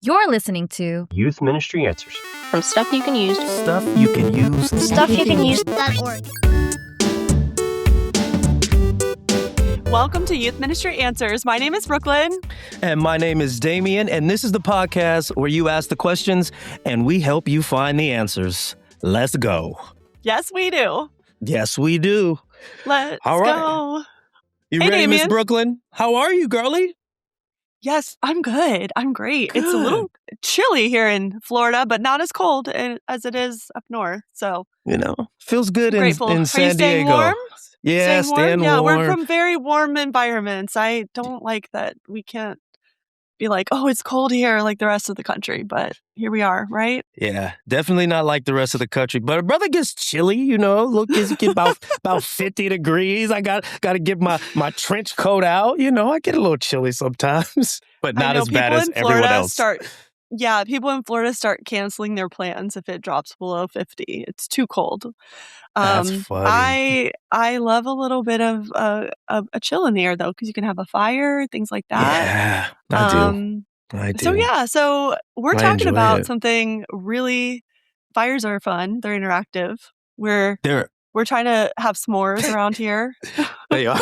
You're listening to Youth Ministry Answers. From stuff you can use. Stuff you can use. StuffYouCanUse.org. Welcome to Youth Ministry Answers. My name is Brooklyn. And my name is Damean, and this is the podcast where you ask the questions and we help you find the answers. Let's go. Yes, we do. Yes, we do. Let's All right. go. You Hey, ready, Miss Damean. Brooklyn? How are you, girlie? Yes, I'm good. I'm great. It's a Good. little chilly here in Florida, but not as cold as it is up north. So You know, feels good I'm grateful. in Are you San staying Diego. warm? Yeah, Staying warm? staying Yeah, warm. we're from very warm environments. I don't like that we can't be like, oh, it's cold here like the rest of the country. But here we are, right? Yeah, definitely not like the rest of the country. But a brother gets chilly, you know. Look, it's get about 50 degrees. I got to get my trench coat out. You know, I get a little chilly sometimes, but I not know as bad people as in everyone Florida else. people in Florida start canceling their plans if it drops below 50. It's too cold. That's funny. I love a little bit of a chill in the air though, because you can have a fire, things like that. Yeah, I do. I do. So we're I talking enjoy about it. something really. Fires are fun. They're interactive. We're trying to have s'mores around here. They are.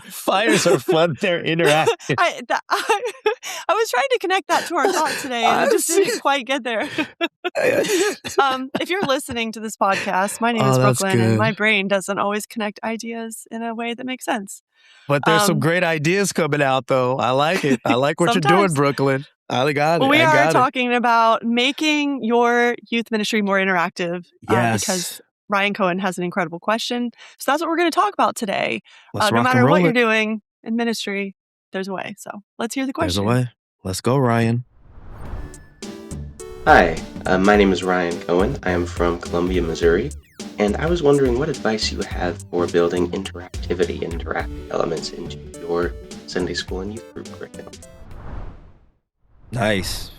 Fires are fun. They're interactive. I was trying to connect that to our thought today, and I just didn't quite get there. If you're listening to this podcast, my name is that's Brooklyn, and good. my brain doesn't always connect ideas in a way that makes sense. But there's some Um, great ideas coming out, though. I like it. I like what you're doing, Sometimes. Brooklyn. I got it. Well, we I are got it. talking about making your youth ministry more interactive Yes. because Ryan Cohen has an incredible question. So that's what we're going to talk about today. Let's No rock matter and roll what you're it. doing in ministry, there's a way. So let's hear the There's a question. way. Let's go, Ryan. Hi, my name is Ryan Cohen. I am from Columbia, Missouri, and I was wondering what advice you have for building interactivity and interactive elements into your Sunday school and youth group curriculum. Nice.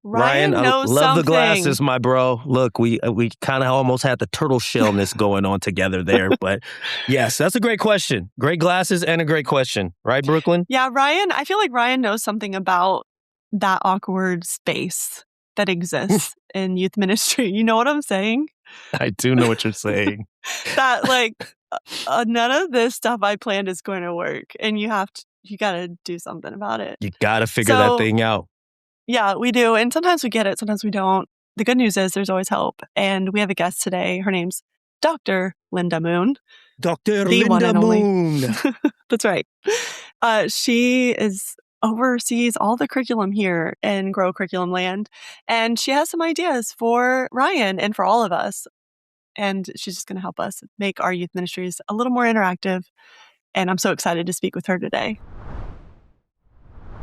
Ryan I knows love something. the glasses, my bro. Look, we kind of almost had the turtle shellness going on together there. But yes, that's a great question. Great glasses and a great question. Right, Brooklyn? Yeah, Ryan, I feel like Ryan knows something about that awkward space that exists in youth ministry. You know what I'm saying? I do know what you're saying. That like none of this stuff I planned is going to work, and you got to do something about it. You got to figure that So- thing out. Yeah, we do. And sometimes we get it, sometimes we don't. The good news is there's always help. And we have a guest today. Her name's Dr. Linda Moon. Dr. The one Linda and only. Moon. That's right. She oversees all the curriculum here in Grow Curriculum Land. And she has some ideas for Ryan and for all of us. And she's just going to help us make our youth ministries a little more interactive. And I'm so excited to speak with her today.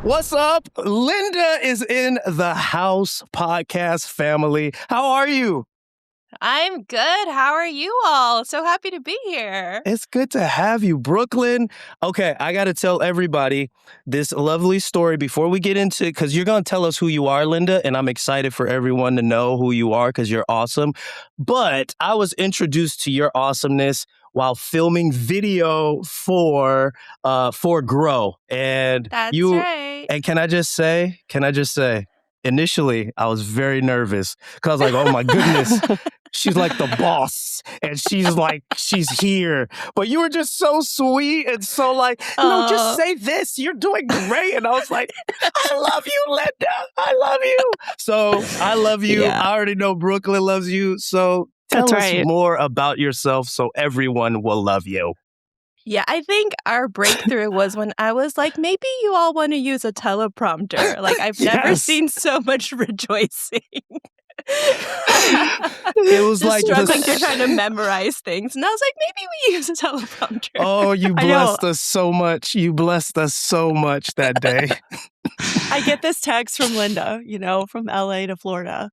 What's up? Linda is in the house, podcast family. How are you? I'm good. How are you all? So happy to be here. It's good to have you, Brooklyn. Okay, I got to tell everybody this lovely story before we get into it, because you're going to tell us who you are, Linda, and I'm excited for everyone to know who you are because you're awesome. But I was introduced to your awesomeness while filming video for Grow. And That's you right. and can I just say, initially I was very nervous because I was like, oh my goodness, she's like the boss and she's here. But you were just so sweet and so like, no, just say this. You're doing great. And I was like, I love you, Linda. I love you. So I love you. Yeah. I already know Brooklyn loves you. So tell That's us right. more about yourself so everyone will love you. Yeah, I think our breakthrough was when I was like, maybe you all want to use a teleprompter. Like, I've never Yes. seen so much rejoicing. It was Just like struggling this- to trying to memorize things. And I was like, maybe we use a teleprompter. Oh, you I know. blessed us so much. You blessed us so much that day. I get this text from Linda, from LA to Florida.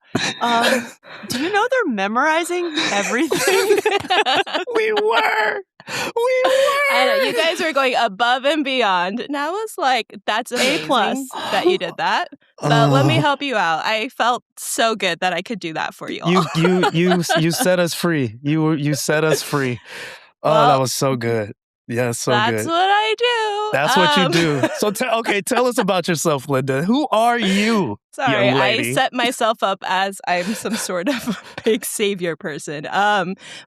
Do you know they're memorizing everything? We were. I know, you guys were going above and beyond. And I was like, that's amazing that you did that. But let me help you out. I felt so good that I could do that for you all. You set us free. You set us free. Oh, that Well, was so good. Yeah, so That's good. what I I do. That's what you do. So, tell us about yourself, Linda. Who are you, Sorry, young lady? I set myself up as I'm some sort of big savior person.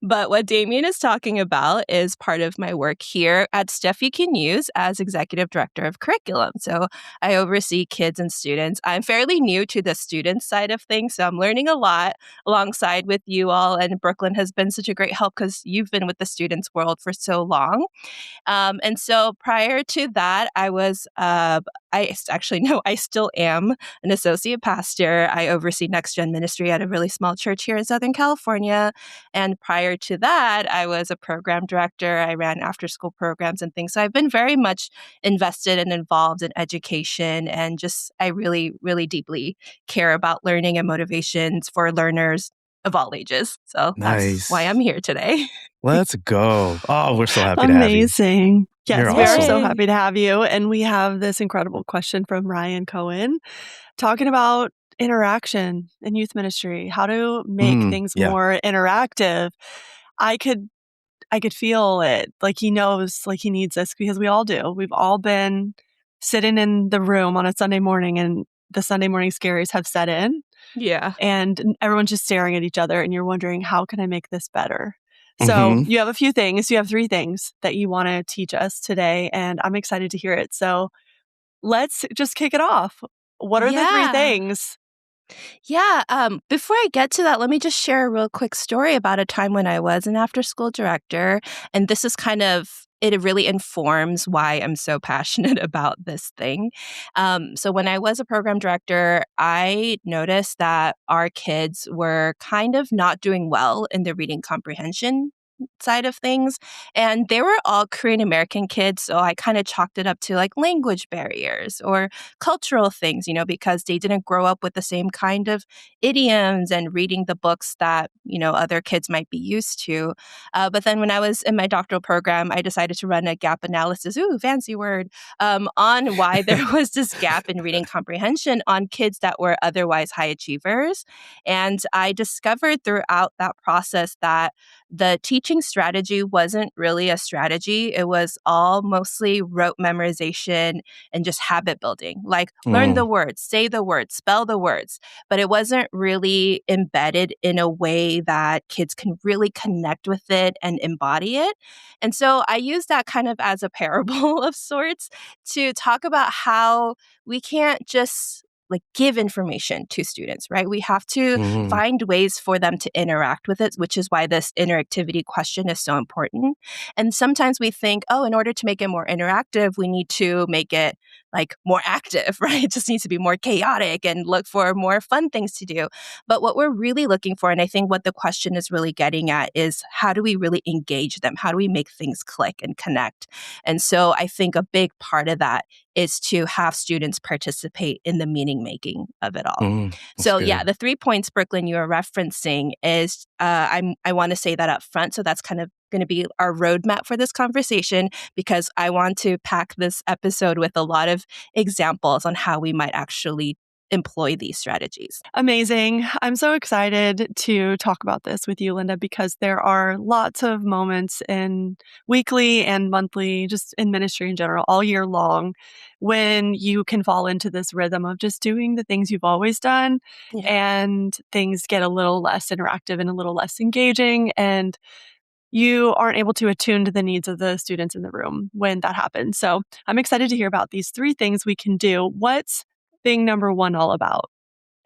But what Damean is talking about is part of my work here at Stuff You Can Use as Executive Director of Curriculum. So I oversee kids and students. I'm fairly new to the student side of things, so I'm learning a lot alongside with you all. And Brooklyn has been such a great help because you've been with the students world for so long. And so prior to that, I still am an associate pastor. I oversee Next Gen Ministry at a really small church here in Southern California. And prior to that, I was a program director. I ran after school programs and things. So I've been very much invested and involved in education. And just, I really, really deeply care about learning and motivations for learners of all ages. So that's why I'm here today. Let's go. Oh, we're so happy to have you. Amazing. Yes, You're we're awesome. so happy to have you. And we have this incredible question from Ryan Cohen talking about interaction in youth ministry, how to make things more interactive. I could feel it. Like he knows, like he needs this because we all do. We've all been sitting in the room on a Sunday morning and the Sunday morning scaries have set in. Yeah. And everyone's just staring at each other and you're wondering, how can I make this better? So you have a few things. You have 3 things that you want to teach us today, and I'm excited to hear it. So let's just kick it off. What are the 3 things? Yeah. Before I get to that, let me just share a real quick story about a time when I was an after-school director. And this is it really informs why I'm so passionate about this thing. So when I was a program director, I noticed that our kids were kind of not doing well in the reading comprehension side of things. And they were all Korean American kids. So I kind of chalked it up to like language barriers or cultural things, because they didn't grow up with the same kind of idioms and reading the books that, other kids might be used to. But then when I was in my doctoral program, I decided to run a gap analysis, fancy word, on why there was this gap in reading comprehension on kids that were otherwise high achievers. And I discovered throughout that process that the teaching strategy wasn't really a strategy. It was all mostly rote memorization and just habit building, like learn the words, say the words, spell the words. But it wasn't really embedded in a way that kids can really connect with it and embody it. And so I use that kind of as a parable of sorts to talk about how we can't just give information to students, right? We have to find ways for them to interact with it, which is why this interactivity question is so important. And sometimes we think, in order to make it more interactive, we need to make it more active, right? It just needs to be more chaotic and look for more fun things to do. But what we're really looking for, and I think what the question is really getting at, is how do we really engage them? How do we make things click and connect? And so I think a big part of that is to have students participate in the meaning making of it all. So the 3 points, Brooklyn, you are referencing is, I want to say that up front. So that's kind of going to be our roadmap for this conversation, because I want to pack this episode with a lot of examples on how we might actually employ these strategies. Amazing. I'm so excited to talk about this with you, Linda, because there are lots of moments in weekly and monthly, just in ministry in general, all year long, when you can fall into this rhythm of just doing the things you've always done, and things get a little less interactive and a little less engaging, and you aren't able to attune to the needs of the students in the room when that happens. So I'm excited to hear about these 3 things we can do. What's thing number 1 all about?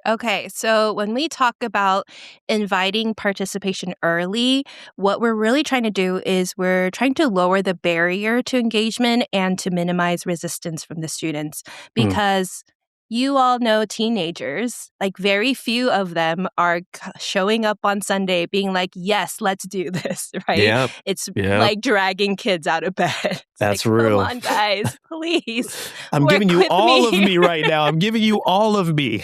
Okay, so when we talk about inviting participation early, what we're really trying to do is we're trying to lower the barrier to engagement and to minimize resistance from the students, because you all know teenagers, very few of them are showing up on Sunday being like, yes, let's do this, right? It's like dragging kids out of bed. That's real. Come on, guys, please. I'm giving you all of me right now. I'm giving you all of me.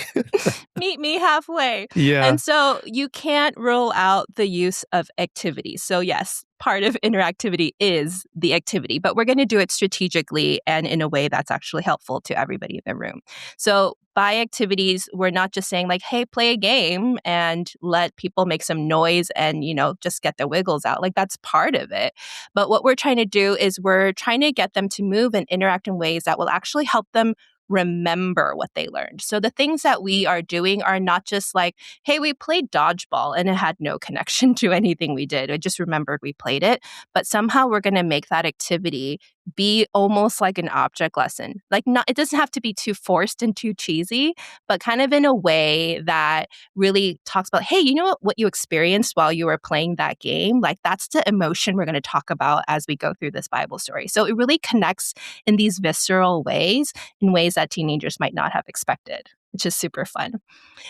Meet me halfway. Yeah. And so you can't rule out the use of activities. So yes, part of interactivity is the activity, but we're going to do it strategically and in a way that's actually helpful to everybody in the room. So by activities, we're not just saying like, hey, play a game and let people make some noise and, just get the wiggles out. Like that's part of it. But what we're trying to do is we're trying to get them to move and interact in ways that will actually help them remember what they learned. So the things that we are doing are not just like, hey, we played dodgeball and it had no connection to anything we did. I just remembered we played it. But somehow we're going to make that activity be almost like an object lesson. Like it doesn't have to be too forced and too cheesy, but kind of in a way that really talks about, hey, you know what you experienced while you were playing that game? Like that's the emotion we're going to talk about as we go through this Bible story. So it really connects in these visceral ways, in ways that teenagers might not have expected, which is super fun.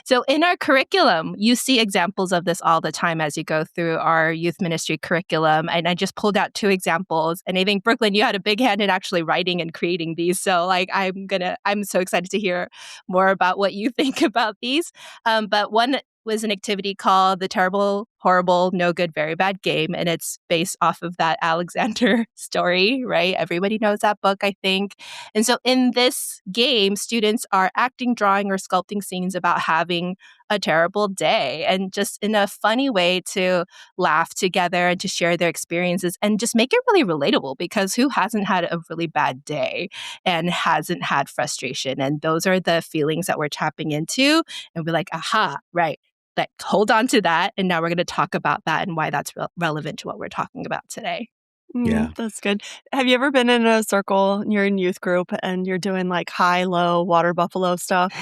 So in our curriculum, you see examples of this all the time as you go through our youth ministry curriculum. And I just pulled out 2 examples. And I think, Brooklyn, you had a big hand in actually writing and creating these. So I'm so excited to hear more about what you think about these. But one was an activity called The Terrible, Horrible, No Good, Very Bad Game. And it's based off of that Alexander story, right? Everybody knows that book, I think. And so in this game, students are acting, drawing, or sculpting scenes about having a terrible day and just in a funny way to laugh together and to share their experiences and just make it really relatable, because who hasn't had a really bad day and hasn't had frustration? And those are the feelings that we're tapping into. And we're like, aha, right. Like, hold on to that. And now we're going to talk about that and why that's relevant to what we're talking about today. Yeah. That's good. Have you ever been in a circle, you're in youth group, and you're doing like high, low, water buffalo stuff?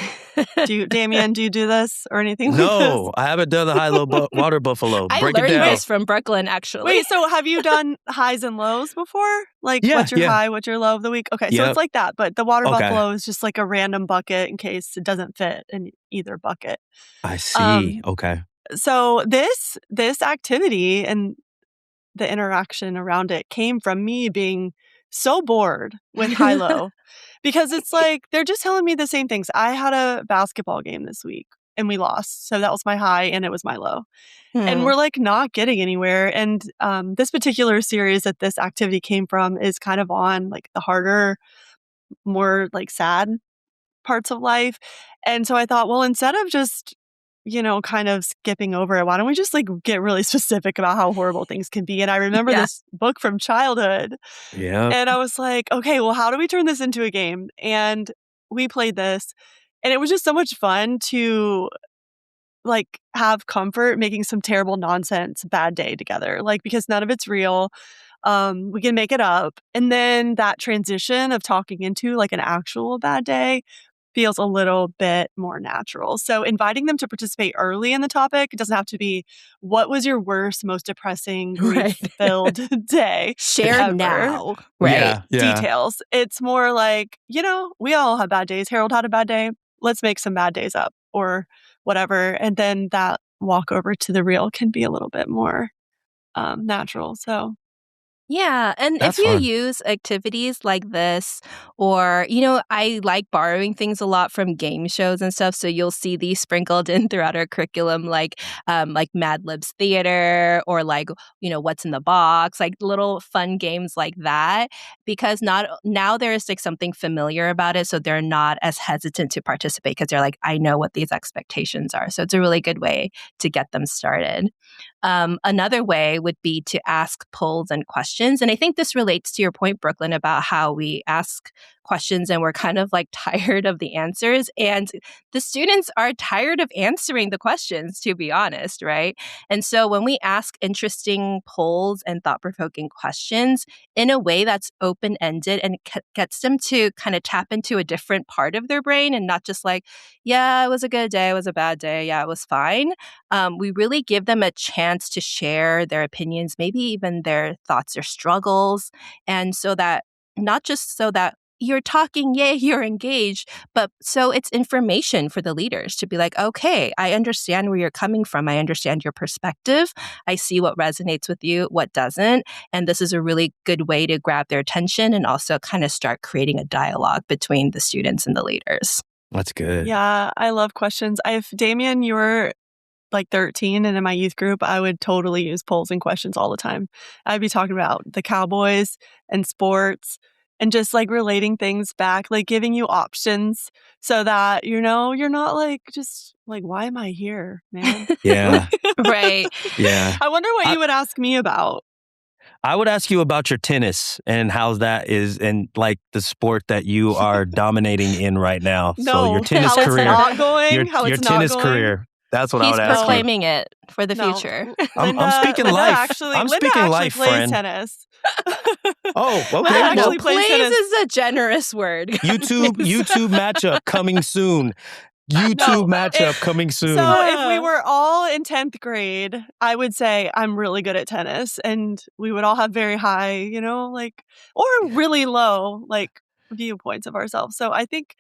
Damean, do you do this or anything like this? No, I haven't done the high-low water buffalo. I Break it learned down. this from Brooklyn, actually. Wait, so have you done highs and lows before? Like, Yeah, what's your yeah. high, what's your low of the week? Okay, so Yep. it's like that, but the water Okay. buffalo is just like a random bucket in case it doesn't fit in either bucket. I see. Okay. So this activity and the interaction around it came from me being so bored with high-low because it's like they're just telling me the same things. I had a basketball game this week and we lost. So that was my high and it was my low. And we're like not getting anywhere. And this particular series that this activity came from is kind of on like the harder, more like sad parts of life. And so I thought, well, instead of just kind of skipping over it, why don't we just like get really specific about how horrible things can be? And I remember this book from childhood. Yeah. And I was like, okay, well, how do we turn this into a game? And we played this. And it was just so much fun to like have comfort making some terrible nonsense bad day together. Like, because none of it's real. We can make it up. And then that transition of talking into like an actual bad day feels a little bit more natural. So inviting them to participate early in the topic, it doesn't have to be, what was your worst, most depressing, grief-filled day? Share ever? now, right? Yeah. Details. It's more like, we all have bad days. Harold had a bad day. Let's make some bad days up or whatever. And then that walk over to the real can be a little bit more natural. So Yeah. And That's if you fun. use activities like this, or, I like borrowing things a lot from game shows and stuff. So you'll see these sprinkled in throughout our curriculum, like Mad Libs Theater or like, What's in the Box, like little fun games like that, because now there's like something familiar about it. So they're not as hesitant to participate because they're like, I know what these expectations are. So it's a really good way to get them started. Another way would be to ask polls and questions. And I think this relates to your point, Brooklyn, about how we ask questions and we're kind of like tired of the answers. And the students are tired of answering the questions, to be honest, right? And so when we ask interesting polls and thought-provoking questions in a way that's open-ended and gets them to kind of tap into a different part of their brain and not just like, yeah, it was a good day, it was a bad day, yeah, it was fine. We really give them a chance to share their opinions, maybe even their thoughts or struggles. And so that not just so that you're talking, yay, you're engaged, but so it's information for the leaders to be like, okay, I understand where you're coming from. I understand your perspective. I see what resonates with you, what doesn't. And this is a really good way to grab their attention and also kind of start creating a dialogue between the students and the leaders. That's good. Yeah, I love questions. Damean, you were like 13 and in my youth group, I would totally use polls and questions all the time. I'd be talking about the Cowboys and sports and just like relating things back, like giving you options so that, you're not like, just like, why am I here, man? Yeah. Right. Yeah. I wonder what you would ask me about. I would ask you about your tennis and how that is, and like the sport that you are dominating in right now. So your tennis how career, it's not going, your tennis career. That's what I He's would ask you. proclaiming it for the future. I'm speaking Linda life. Actually, I'm Linda speaking actually life, plays friend. tennis. Oh, okay. Linda actually plays plays tennis. is a generous word. YouTube matchup coming soon. YouTube matchup coming soon. So if we were all in 10th grade, I would say I'm really good at tennis, and we would all have very high, or really low, viewpoints of ourselves. So I think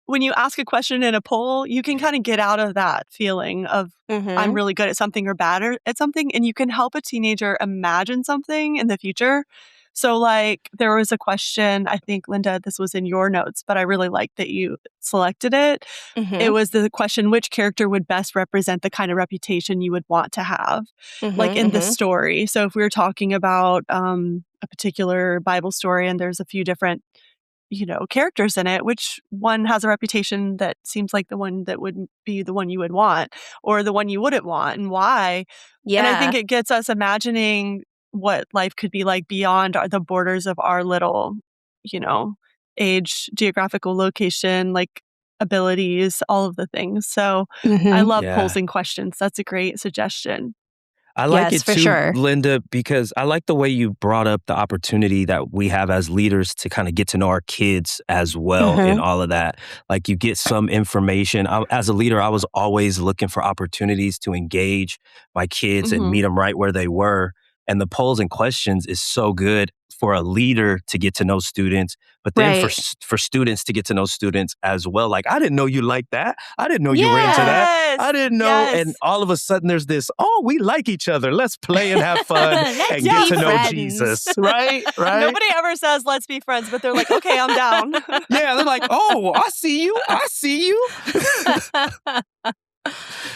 when you ask a question in a poll, you can kind of get out of that feeling of I'm really good at something or bad at something, and you can help a teenager imagine something in the future. So there was a question, I think, Linda, this was in your notes, but I really liked that you selected it. It was the question, which character would best represent the kind of reputation you would want to have, in the story. So if we were talking about a particular Bible story and there's a few different characters in it, which one has a reputation that seems like the one that would be the one you would want or the one you wouldn't want, and why? Yeah. And I think it gets us imagining what life could be like beyond the borders of our little, age, geographical location, abilities, all of the things. So I love polls and questions. That's a great suggestion. I like Yes, it for too, sure. Linda, because I like the way you brought up the opportunity that we have as leaders to kind of get to know our kids as well in all of that. Like you get some information. As a leader, I was always looking for opportunities to engage my kids and meet them right where they were. And the polls and questions is so good for a leader to get to know students, but then for students to get to know students as well. Like, I didn't know you liked that. I didn't know you were into that. I didn't know. Yes. And all of a sudden there's this, we like each other. Let's play and have fun and get to know Jesus. Right? Nobody ever says, let's be friends, but they're like, okay, I'm down. Yeah, they're like, I see you. I see you.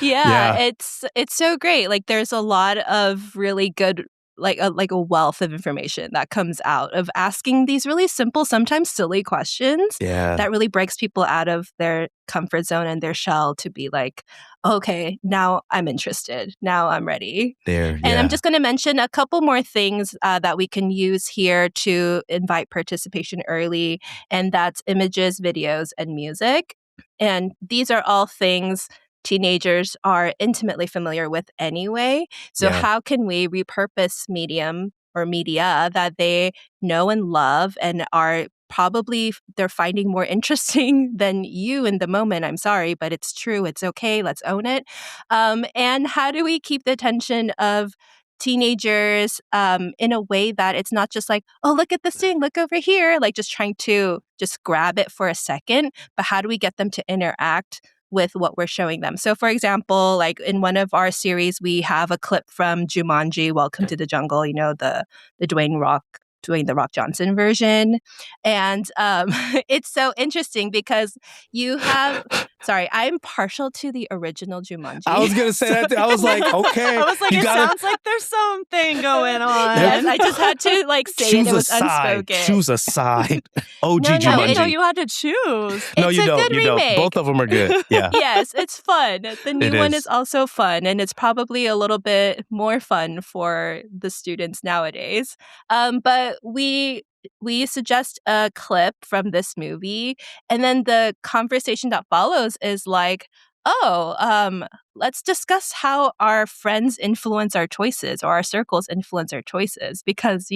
Yeah, it's so great. Like there's a lot of really good like a wealth of information that comes out of asking these really simple, sometimes silly questions that really breaks people out of their comfort zone and their shell to be like, okay, now I'm interested. Now I'm ready. And I'm just going to mention a couple more things that we can use here to invite participation early, and that's images, videos, and music. And these are all things teenagers are intimately familiar with anyway. So how can we repurpose medium or media that they know and love and are probably they're finding more interesting than you in the moment? I'm sorry, but it's true. It's okay. Let's own it. And how do we keep the attention of teenagers in a way that it's not just like, oh, look at this thing, look over here, like just trying to just grab it for a second, but how do we get them to interact with what we're showing them? So for example, like in one of our series, we have a clip from Jumanji, Welcome to the Jungle, the Dwayne "The Rock" Johnson version. And it's so interesting because you have, sorry, I'm partial to the original Jumanji. I was going to say that. I was like, okay. I was like, sounds like there's something going on. Yes, I just had to say it was unspoken. Choose a side. OG Jumanji. I didn't know you had to choose. No, it's you a don't. good You remake. don't. Both of them are good. Yeah. Yes, it's fun. The new one is also fun, and it's probably a little bit more fun for the students nowadays. But we suggest a clip from this movie, and then the conversation that follows is like, let's discuss how our friends influence our choices or our circles influence our choices, because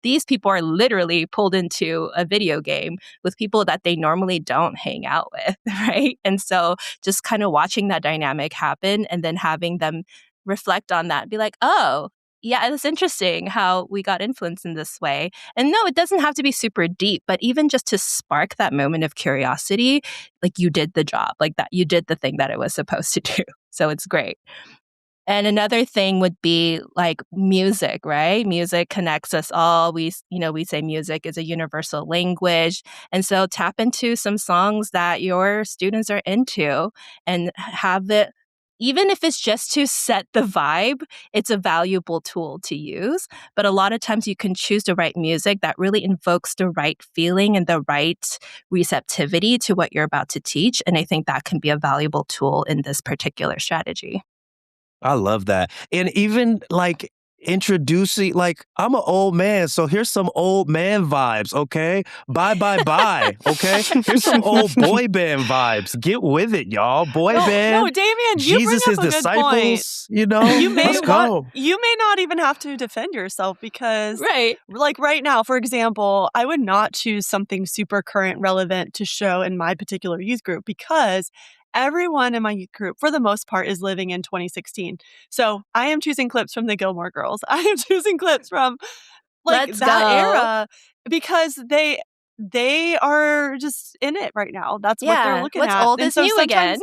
these people are literally pulled into a video game with people that they normally don't hang out with, right? And so just kind of watching that dynamic happen and then having them reflect on that and be like, oh, yeah, it's interesting how we got influenced in this way. And no, it doesn't have to be super deep, but even just to spark that moment of curiosity, like you did the job, like that you did the thing that it was supposed to do. So it's great. And another thing would be like music, right? Music connects us all. We say music is a universal language. And so tap into some songs that your students are into and have it even if it's just to set the vibe, it's a valuable tool to use. But a lot of times you can choose the right music that really invokes the right feeling and the right receptivity to what you're about to teach. And I think that can be a valuable tool in this particular strategy. I love that. And even like introducing, like, I'm an old man, so here's some old man vibes, okay? Bye, bye, bye, okay? Here's some old boy band vibes. Get with it, y'all. Boy band. No, Damean, you Jesus, bring up his a good point. disciples, you know? Let's go. You may not even have to defend yourself because, Right. like right now, for example, I would not choose something super current relevant to show in my particular youth group because everyone in my youth group, for the most part, is living in 2016. So I am choosing clips from the Gilmore Girls. I am choosing clips from era because they are just in it right now. That's what they're looking what's at. Old is new again.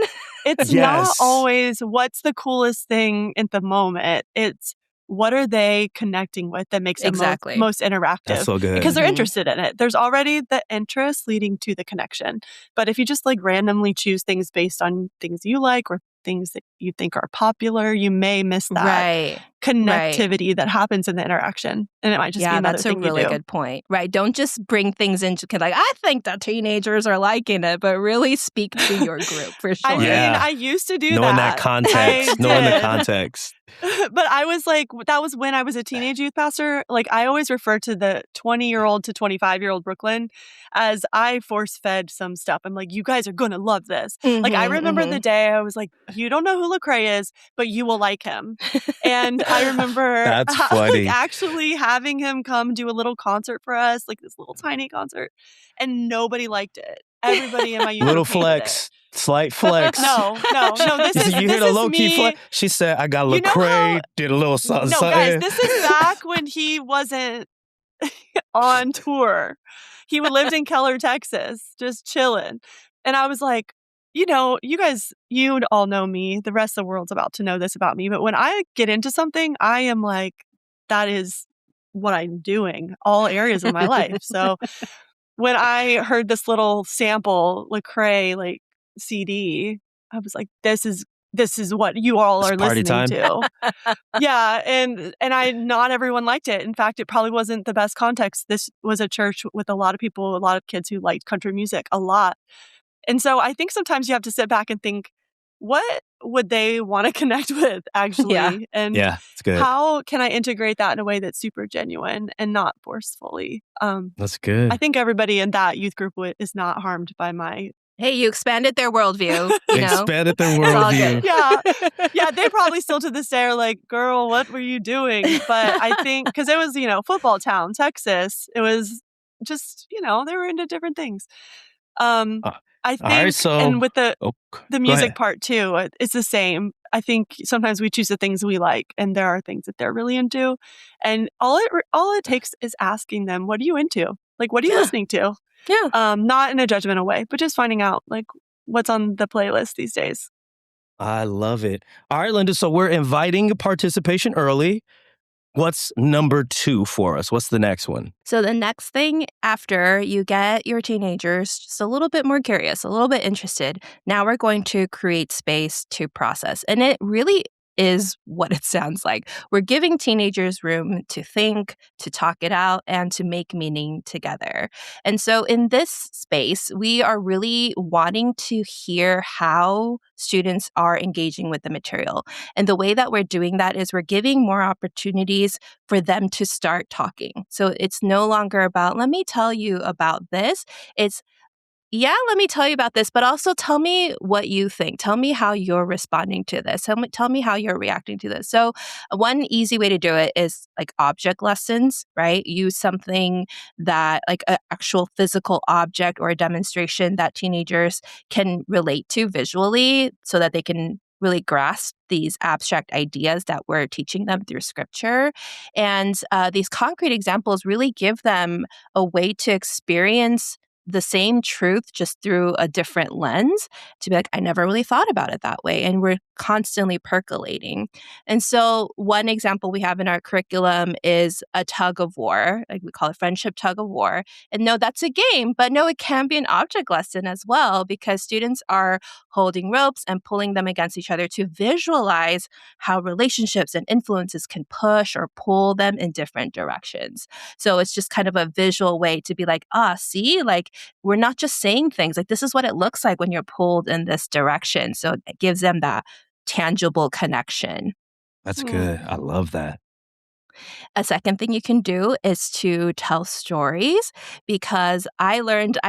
It's not always what's the coolest thing at the moment. It's what are they connecting with that makes it most interactive? That's so good. Because they're interested in it. There's already the interest leading to the connection. But if you just like randomly choose things based on things you like or things that you think are popular, you may miss that connectivity that happens in the interaction. And it might just be another thing you do. Yeah, that's a really good point. Right. Don't just bring things into like, I think that teenagers are liking it, but really speak to your group for sure. I mean, I used to do Knowing that context. Knowing the context. But I was like, that was when I was a teenage youth pastor. Like, I always refer to the 20-year-old to 25-year-old Brooklyn as I force-fed some stuff. I'm like, you guys are going to love this. Like, I remember the day I was like, you don't know who Lecrae is, but you will like him. And I remember That's funny. like, actually having him come do a little concert for us, like this little tiny concert, and nobody liked it. Everybody in my youth little hated flex. It. Slight flex. No. You hear the low key flex? She said, "I got Lecrae." Did a little something. No, guys, this is back when he wasn't on tour. He lived in Keller, Texas, just chilling. And I was like, you know, you guys, you all know me. The rest of the world's about to know this about me. But when I get into something, I am like, that is what I'm doing, all areas of my life. So when I heard this little sample Lecrae like CD, I was like, this is what you all are listening to. Yeah, and not everyone liked it. In fact, it probably wasn't the best context. This was a church with a lot of people, a lot of kids who liked country music a lot. And so I think sometimes you have to sit back and think, what would they want to connect with actually? And it's good. How can I integrate that in a way that's super genuine and not forcefully? That's good. I think everybody in that youth group is not harmed by my... Hey, you expanded their worldview. Expanded their worldview. Yeah, they probably still to this day are like, girl, what were you doing? But I think, because it was, football town, Texas, it was just, they were into different things. I think, and with the music part too, it's the same. I think sometimes we choose the things we like, and there are things that they're really into. And all it takes is asking them, what are you into? Like, what are you listening to? Yeah. Not in a judgmental way, but just finding out like what's on the playlist these days. I love it. All right, Linda. So we're inviting participation early. What's number 2 for us? What's the next one? So the next thing after you get your teenagers just a little bit more curious, a little bit interested, now we're going to create space to process. And it really is what it sounds like. We're giving teenagers room to think, to talk it out, and to make meaning together. And so in this space, we are really wanting to hear how students are engaging with the material. And the way that we're doing that is we're giving more opportunities for them to start talking. So it's no longer about, let me tell you about this. It's, yeah, let me tell you about this, but also tell me what you think. Tell me how you're responding to this. Tell me how you're reacting to this. So one easy way to do it is like object lessons, right? Use something that like an actual physical object or a demonstration that teenagers can relate to visually so that they can really grasp these abstract ideas that we're teaching them through scripture. And these concrete examples really give them a way to experience the same truth just through a different lens to be like, I never really thought about it that way. And we're constantly percolating. And so one example we have in our curriculum is a tug of war, like we call it friendship tug of war. And no, that's a game, but no, it can be an object lesson as well, because students are holding ropes and pulling them against each other to visualize how relationships and influences can push or pull them in different directions. So it's just kind of a visual way to be like, see, like we're not just saying things, like this is what it looks like when you're pulled in this direction. So it gives them that tangible connection. That's good. I love that. A second thing you can do is to tell stories, because I learned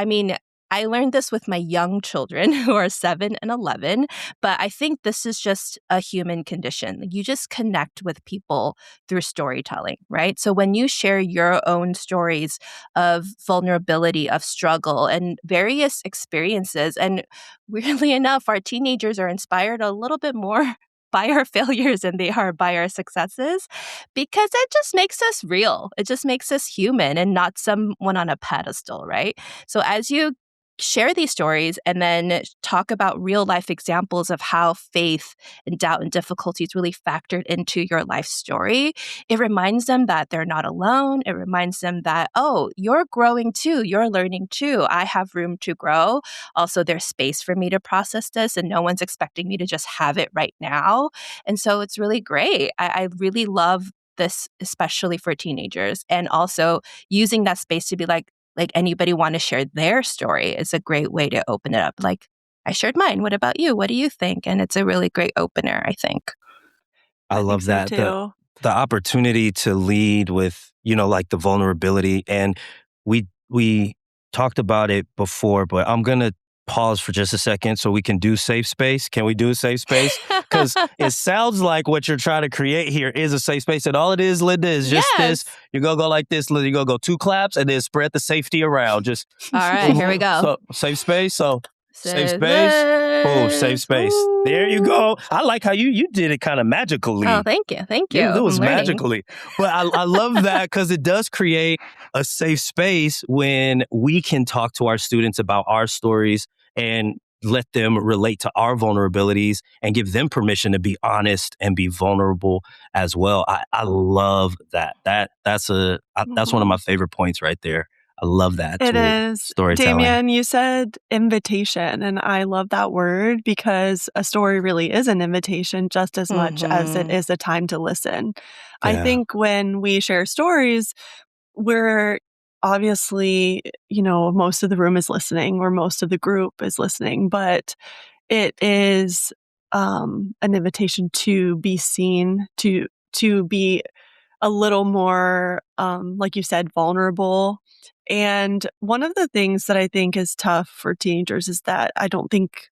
this with my young children who are 7 and 11, but I think this is just a human condition. You just connect with people through storytelling, right? So when you share your own stories of vulnerability, of struggle, and various experiences, and weirdly enough, our teenagers are inspired a little bit more by our failures than they are by our successes, because it just makes us real. It just makes us human and not someone on a pedestal, right? So as you share these stories and then talk about real life examples of how faith and doubt and difficulties really factored into your life story, it reminds them that they're not alone. It reminds them that, oh, you're growing too. You're learning too. I have room to grow. Also, there's space for me to process this, and no one's expecting me to just have it right now. And so it's really great. I really love this, especially for teenagers, and also using that space to be like anybody want to share their story is a great way to open it up. Like, I shared mine. What about you? What do you think? And it's a really great opener, I think. I love so that. too. The opportunity to lead with, like the vulnerability. And we talked about it before, but I'm going to pause for just a second so we can do safe space. Can we do a safe space? Because it sounds like what you're trying to create here is a safe space. And all it is, Linda, is just this. You're going to go like this, Linda. You're going to go 2 claps and then spread the safety around. Just all right, here we go. So safe space. So safe space. Oh, safe space. Ooh. There you go. I like how you did it kind of magically. Oh, thank you. Thank you. It was magically. But I love that, because it does create a safe space when we can talk to our students about our stories and let them relate to our vulnerabilities and give them permission to be honest and be vulnerable as well. I love that. That's one of my favorite points right there. I love that. It is. Storytelling. Damean, you said invitation, and I love that word, because a story really is an invitation just as much as it is a time to listen. Yeah. I think when we share stories, we're obviously, most of the room is listening, or most of the group is listening, but it is an invitation to be seen, to be a little more, like you said, vulnerable. And one of the things that I think is tough for teenagers is that I don't think,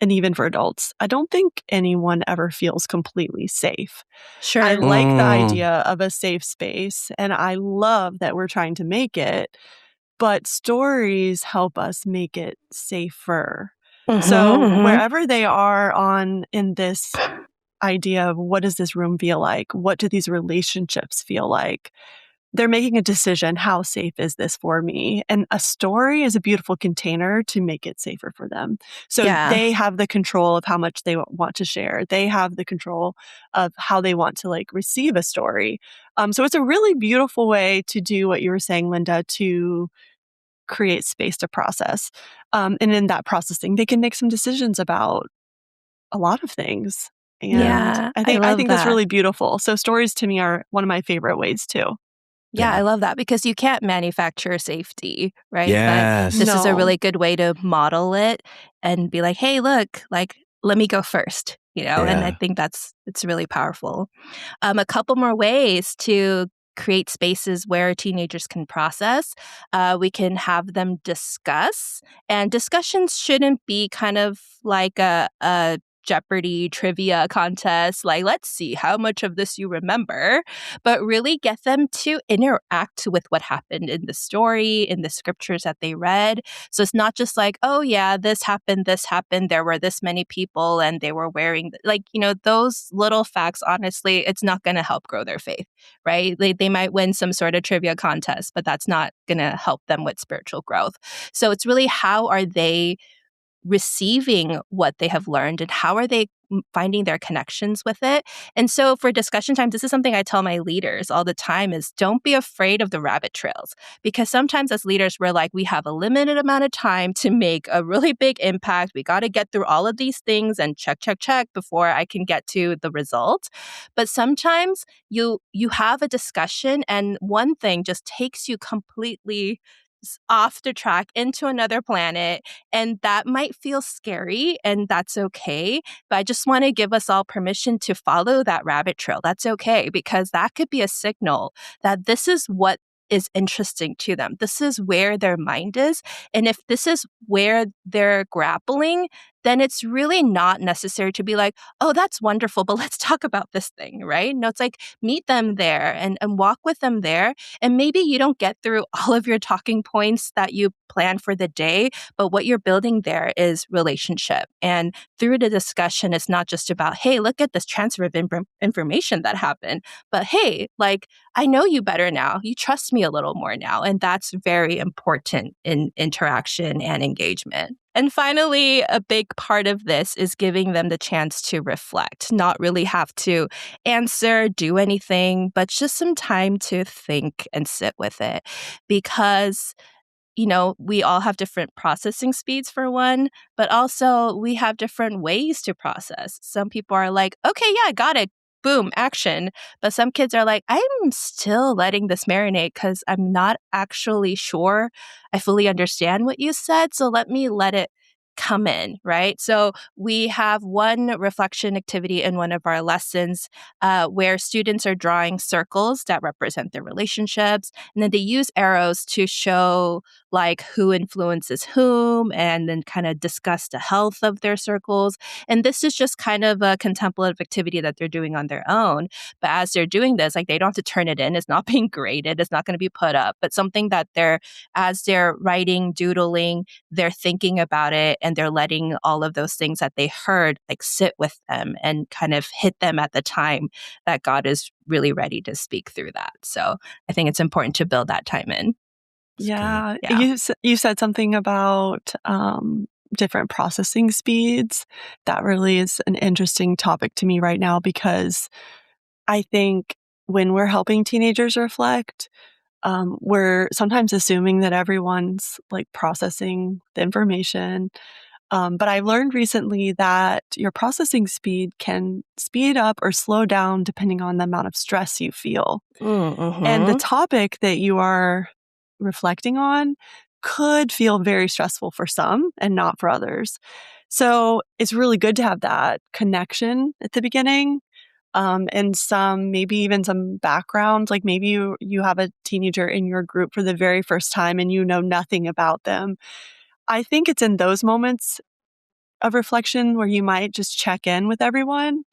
and even for adults, I don't think anyone ever feels completely safe. Sure. I like the idea of a safe space, and I love that we're trying to make it, but stories help us make it safer. So wherever they are in this idea of what does this room feel like? What do these relationships feel like? They're making a decision. How safe is this for me? And a story is a beautiful container to make it safer for them. So they have the control of how much they want to share. They have the control of how they want to receive a story. So it's a really beautiful way to do what you were saying, Linda, to create space to process. And in that processing, they can make some decisions about a lot of things. And I think that's really beautiful. So stories to me are one of my favorite ways too. Yeah, I love that, because you can't manufacture safety, right? Yes. But this is a really good way to model it and be like, hey, look, let me go first, and I think it's really powerful. A couple more ways to create spaces where teenagers can process. We can have them discuss, and discussions shouldn't be kind of like a Jeopardy trivia contest, like, let's see how much of this you remember, but really get them to interact with what happened in the story, in the scriptures that they read. So it's not just like, oh yeah, this happened, there were this many people and they were wearing, like, those little facts, honestly, it's not going to help grow their faith, right? They might win some sort of trivia contest, but that's not going to help them with spiritual growth. So it's really, how are they receiving what they have learned and how are they finding their connections with it? And so for discussion times, this is something I tell my leaders all the time, is don't be afraid of the rabbit trails, because sometimes as leaders, we're like, we have a limited amount of time to make a really big impact. We got to get through all of these things and check before I can get to the result. But sometimes you have a discussion and one thing just takes you completely off the track into another planet, and that might feel scary, and that's okay. But I just want to give us all permission to follow that rabbit trail. That's okay, because that could be a signal that this is what is interesting to them. This is where their mind is. And if this is where they're grappling, then it's really not necessary to be like, oh, that's wonderful, but let's talk about this thing, right? No, it's like, meet them there and walk with them there. And maybe you don't get through all of your talking points that you plan for the day, but what you're building there is relationship. And through the discussion, it's not just about, hey, look at this transfer of information that happened, but hey, like, I know you better now. You trust me a little more now. And that's very important in interaction and engagement. And finally, a big part of this is giving them the chance to reflect, not really have to answer, do anything, but just some time to think and sit with it. Because we all have different processing speeds for one, but also we have different ways to process. Some people are like, okay, yeah, got it. Boom, action. But some kids are like, I'm still letting this marinate because I'm not actually sure I fully understand what you said. So let me let it come in, right? So we have one reflection activity in one of our lessons where students are drawing circles that represent their relationships. And then they use arrows to show like who influences whom, and then kind of discuss the health of their circles. And this is just kind of a contemplative activity that they're doing on their own. But as they're doing this, like, they don't have to turn it in. It's not being graded. It's not going to be put up, but something that as they're writing, doodling, they're thinking about it, and they're letting all of those things that they heard like sit with them and kind of hit them at the time that God is really ready to speak through that. So I think it's important to build that time in. Yeah. You said something about different processing speeds. That really is an interesting topic to me right now, because I think when we're helping teenagers reflect, we're sometimes assuming that everyone's like processing the information. But I've learned recently that your processing speed can speed up or slow down depending on the amount of stress you feel. Mm-hmm. And the topic that you are reflecting on could feel very stressful for some and not for others. So it's really good to have that connection at the beginning. And maybe even some background, like maybe you have a teenager in your group for the very first time and you know nothing about them. I think it's in those moments of reflection where you might just check in with everyone,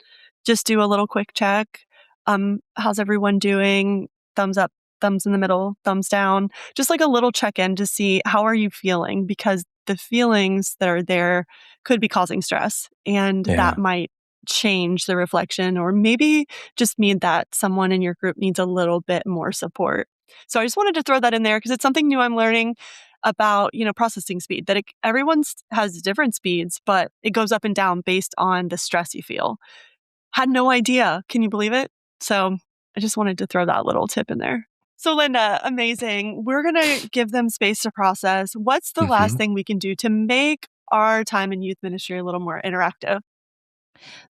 just do a little quick check. How's everyone doing? Thumbs up, thumbs in the middle, thumbs down, just like a little check-in to see how are you feeling, because the feelings that are there could be causing stress, and that might change the reflection, or maybe just mean that someone in your group needs a little bit more support. So I just wanted to throw that in there because it's something new I'm learning about, processing speed, that everyone has different speeds, but it goes up and down based on the stress you feel. Had no idea. Can you believe it? So I just wanted to throw that little tip in there. So Linda, amazing. We're going to give them space to process. What's the last thing we can do to make our time in youth ministry a little more interactive?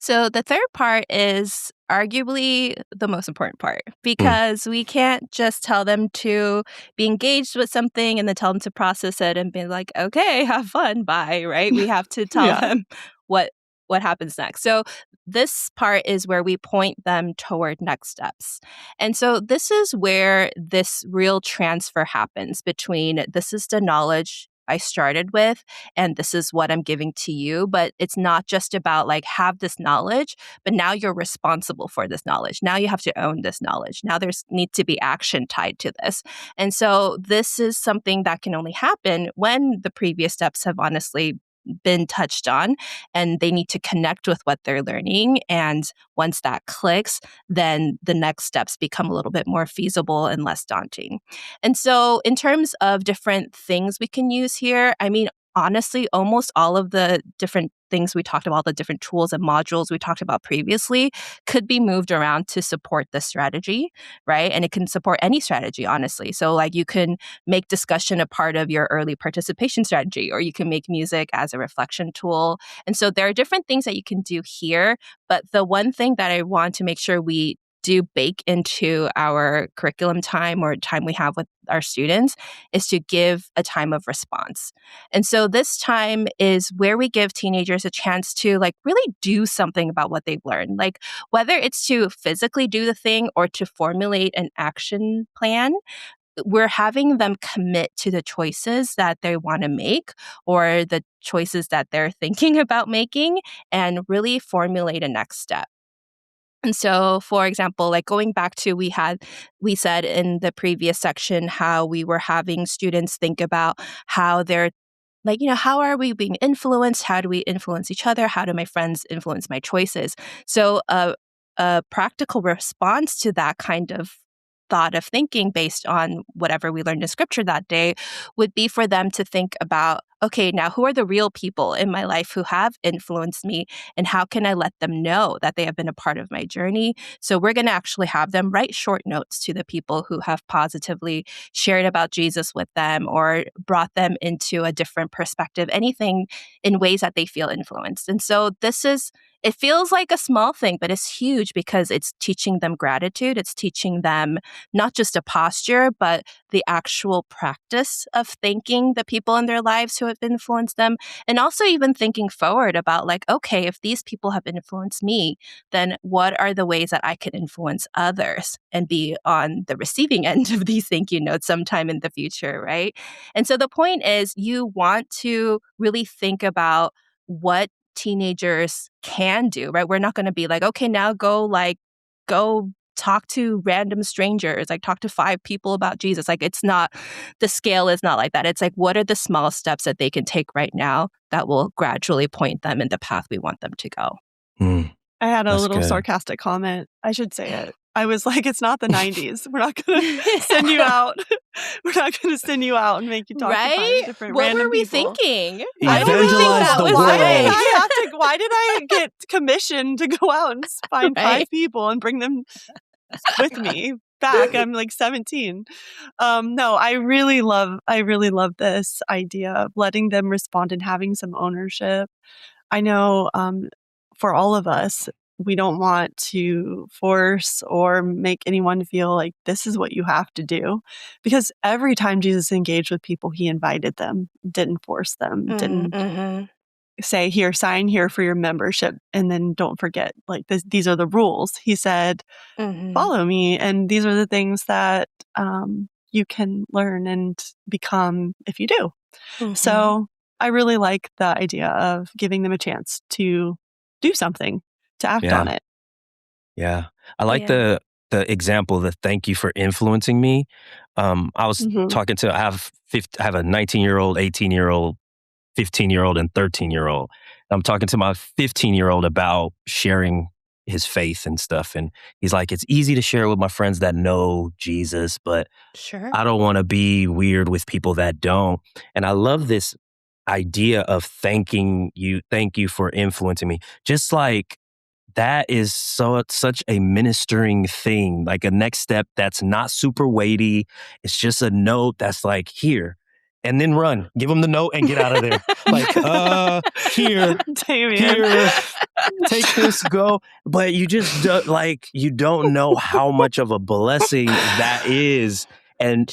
So the third part is arguably the most important part, because we can't just tell them to be engaged with something and then tell them to process it and be like, okay, have fun, bye, right? We have to tell them what happens next. So this part is where we point them toward next steps. And so this is where this real transfer happens between, this is the knowledge I started with, and this is what I'm giving to you. But it's not just about like have this knowledge, but now you're responsible for this knowledge. Now you have to own this knowledge. Now there's need to be action tied to this. And so this is something that can only happen when the previous steps have honestly been touched on, and they need to connect with what they're learning. And once that clicks, then the next steps become a little bit more feasible and less daunting. And so in terms of different things we can use here, I mean, honestly, almost all of the different things we talked about, the different tools and modules we talked about previously, could be moved around to support this strategy, right? And it can support any strategy, honestly. So like you can make discussion a part of your early participation strategy, or you can make music as a reflection tool. And so there are different things that you can do here. But the one thing that I want to make sure we do bake into our curriculum time or time we have with our students is to give a time of response. And so this time is where we give teenagers a chance to like really do something about what they've learned. Like whether it's to physically do the thing or to formulate an action plan, we're having them commit to the choices that they want to make or the choices that they're thinking about making and really formulate a next step. And so, for example, like going back to we said in the previous section how we were having students think about how they're like, how are we being influenced? How do we influence each other? How do my friends influence my choices? So a practical response to that kind of thought of thinking based on whatever we learned in scripture that day would be for them to think about, okay, now who are the real people in my life who have influenced me, and how can I let them know that they have been a part of my journey? So we're going to actually have them write short notes to the people who have positively shared about Jesus with them or brought them into a different perspective, anything in ways that they feel influenced. And so it feels like a small thing, but it's huge because it's teaching them gratitude. It's teaching them not just a posture, but the actual practice of thanking the people in their lives who have influenced them. And also even thinking forward about like, okay, if these people have influenced me, then what are the ways that I can influence others and be on the receiving end of these thank you notes sometime in the future, right? And so the point is you want to really think about what teenagers can do, right? We're not going to be like, okay, now go talk to random strangers, like talk to 5 people about Jesus. Like the scale is not like that. It's like, what are the small steps that they can take right now that will gradually point them in the path we want them to go? I had a little sarcastic comment. I should say it. I was like, it's not the 90s. We're not going to send you out. We're not going to send you out and make you talk to 5 different random people. What were we thinking? Why did we think that was why did I get commissioned to go out and find 5 people and bring them with me back? I'm like 17. No, I really love this idea of letting them respond and having some ownership. I know for all of us, we don't want to force or make anyone feel like this is what you have to do. Because every time Jesus engaged with people, he invited them, didn't force them, didn't say, here, sign here for your membership. And then don't forget, like these are the rules. He said, follow me. And these are the things that you can learn and become if you do. So I really like the idea of giving them a chance to do something, to act on it. Yeah. I like the example, the thank you for influencing me. I was talking to, I have a 19-year-old, 18-year-old, 15-year-old, and 13-year-old. I'm talking to my 15-year-old about sharing his faith and stuff. And he's like, it's easy to share with my friends that know Jesus, but I don't want to be weird with people that don't. And I love this idea of thank you for influencing me. Just like that is such a ministering thing, like a next step that's not super weighty. It's just a note that's like, here, and then run. Give them the note and get out of there. Like, here, take this, go. But you just you don't know how much of a blessing that is. And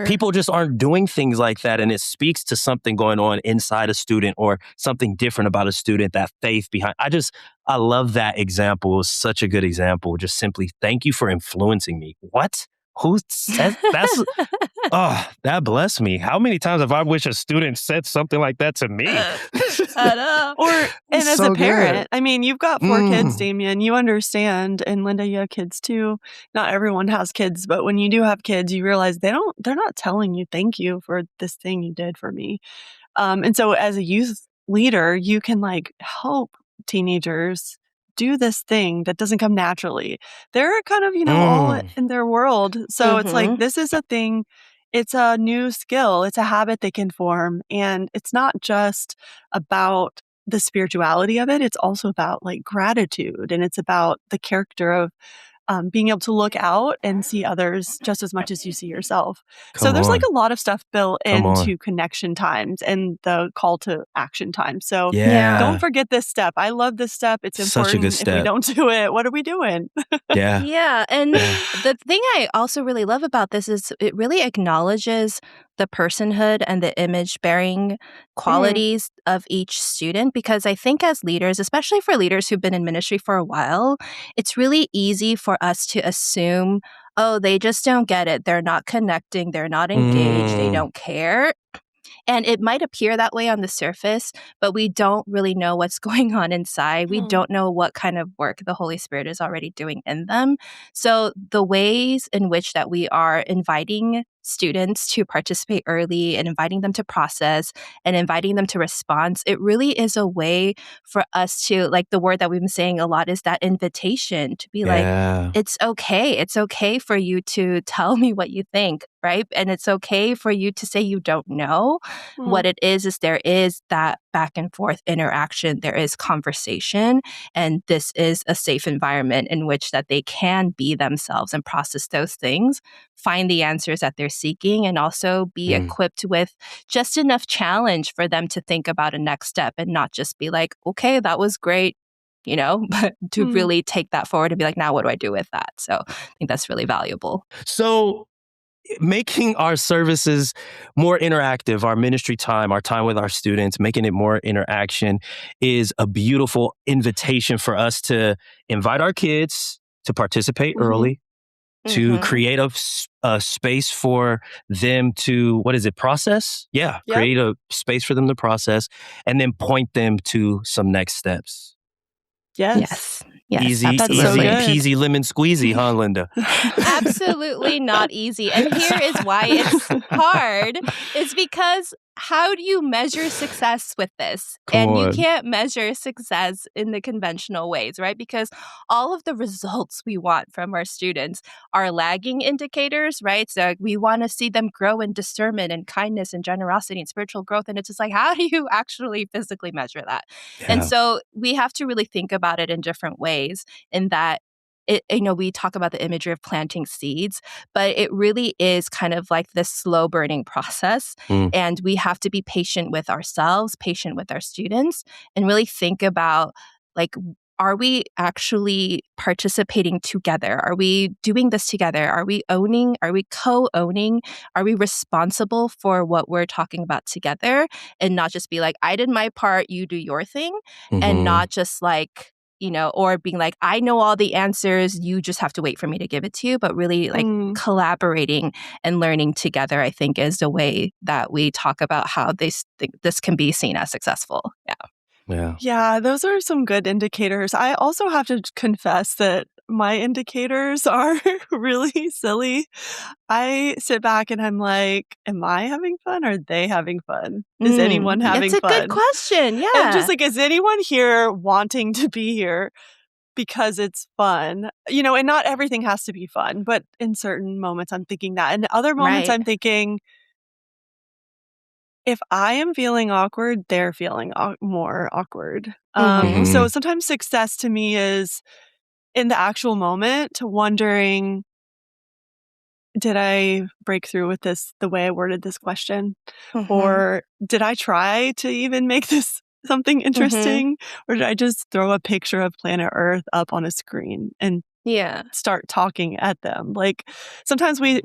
people just aren't doing things like that. And it speaks to something going on inside a student or something different about a student, that faith behind. I love that example. It was such a good example. Just simply, thank you for influencing me. What? Who says that's? Oh, that blessed me. How many times have I wished a student said something like that to me? I know. And as so a parent, good. I mean, you've got 4 kids, Damean. You understand, and Linda, you have kids too. Not everyone has kids, but when you do have kids, you realize they're not telling you thank you for this thing you did for me. And so as a youth leader, you can like help teenagers do this thing that doesn't come naturally. They're kind of, all in their world. So it's like, this is a thing. It's a new skill. It's a habit they can form. And it's not just about the spirituality of it. It's also about like gratitude. And it's about the character of being able to look out and see others just as much as you see yourself. So there's like a lot of stuff built into connection times and the call to action time. So don't forget this step. I love this step. It's important. Such a good step. If we don't do it, what are we doing? Yeah. And the thing I also really love about this is it really acknowledges the personhood and the image-bearing qualities of each student, because I think as leaders, especially for leaders who've been in ministry for a while, it's really easy for us to assume, oh, they just don't get it. They're not connecting. They're not engaged. They don't care. And it might appear that way on the surface, but we don't really know what's going on inside. We don't know what kind of work the Holy Spirit is already doing in them. So the ways in which that we are inviting students to participate early and inviting them to process and inviting them to response, it really is a way for us to, like the word that we've been saying a lot is that invitation to be like, it's okay. It's okay for you to tell me what you think, right? And it's okay for you to say you don't know. What it is there is that back and forth interaction. There is conversation, and this is a safe environment in which that they can be themselves and process those things, find the answers that they're seeking, and also be equipped with just enough challenge for them to think about a next step and not just be like, okay, that was great, but to really take that forward and be like, now what do I do with that? So I think that's really valuable. So making our services more interactive, our ministry time, our time with our students, making it more interaction is a beautiful invitation for us to invite our kids to participate early, to create a space for them to, process? Create a space for them to process, and then point them to some next steps. Yes. Easy peasy lemon squeezy, huh, Linda? Absolutely not easy. And here is why it's hard, is because how do you measure success with this? You can't measure success in the conventional ways, right? Because all of the results we want from our students are lagging indicators, right? So we want to see them grow in discernment and kindness and generosity and spiritual growth. And it's just like, how do you actually physically measure that? And so we have to really think about it in different ways, in that we talk about the imagery of planting seeds, but it really is kind of like this slow burning process. And we have to be patient with ourselves, patient with our students, and really think about, like, are we actually participating together? Are we doing this together? Are we owning? Are we co-owning? Are we responsible for what we're talking about together? And not just be like, I did my part, you do your thing, and not just like, or being like, I know all the answers, you just have to wait for me to give it to you. But really like collaborating and learning together, I think, is the way that we talk about how this can be seen as successful. Yeah, those are some good indicators. I also have to confess that my indicators are really silly. I sit back and I'm like, am I having fun? Or are they having fun? Is anyone having fun? It's a good question. Yeah. And just like, is anyone here wanting to be here because it's fun? And not everything has to be fun, but in certain moments I'm thinking that. And other moments I'm thinking, if I am feeling awkward, they're feeling more awkward. So sometimes success to me is in the actual moment, wondering, did I break through with this, the way I worded this question? Or did I try to even make this something interesting? Or did I just throw a picture of planet Earth up on a screen and start talking at them? Like sometimes we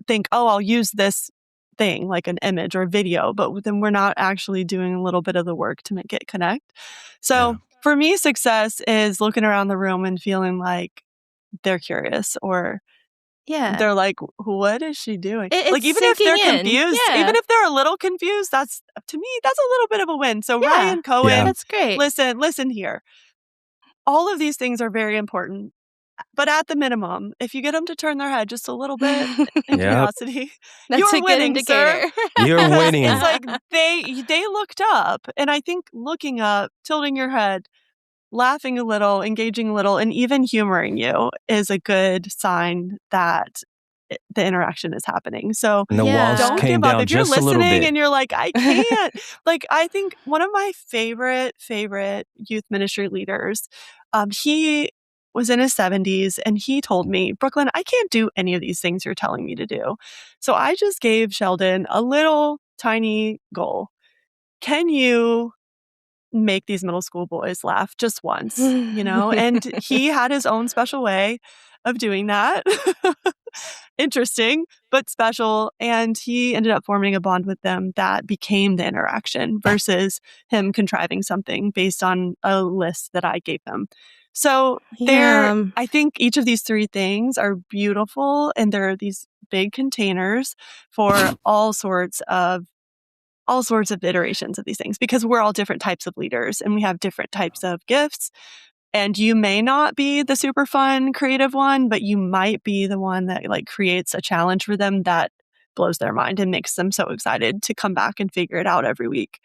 think, oh, I'll use this thing like an image or a video, but then we're not actually doing a little bit of the work to make it connect. So for me, success is looking around the room and feeling like they're curious, or Yeah. They're like, what is she doing? It's like, even if sinking they're in. confused, Yeah. even if they're a little confused, to me, that's a little bit of a win. So Yeah. Ryan, Cohen, Yeah. That's great. listen here. All of these things are very important. But at the minimum, if you get them to turn their head just a little bit in Yep. curiosity, That's you're a good winning, sir. indicator. You're Because winning. it's like they looked up, and I think looking up, tilting your head, laughing a little, engaging a little, and even humoring you is a good sign that the interaction is happening. So And the Yeah. walls don't came give up. down If you're just a little listening bit. and you're like, I can't, like, I think one of my favorite youth ministry leaders, he was in his 70s and he told me, Brooklyn, I can't do any of these things you're telling me to do. So I just gave Sheldon a little tiny goal. Can you make these middle school boys laugh just once, And he had his own special way of doing that. Interesting, but special. And he ended up forming a bond with them that became the interaction versus him contriving something based on a list that I gave him. So I think each of these three things are beautiful, and there are these big containers for all sorts of iterations of these things, because we're all different types of leaders and we have different types of gifts. And you may not be the super fun, creative one, but you might be the one that like creates a challenge for them that blows their mind and makes them so excited to come back and figure it out every week.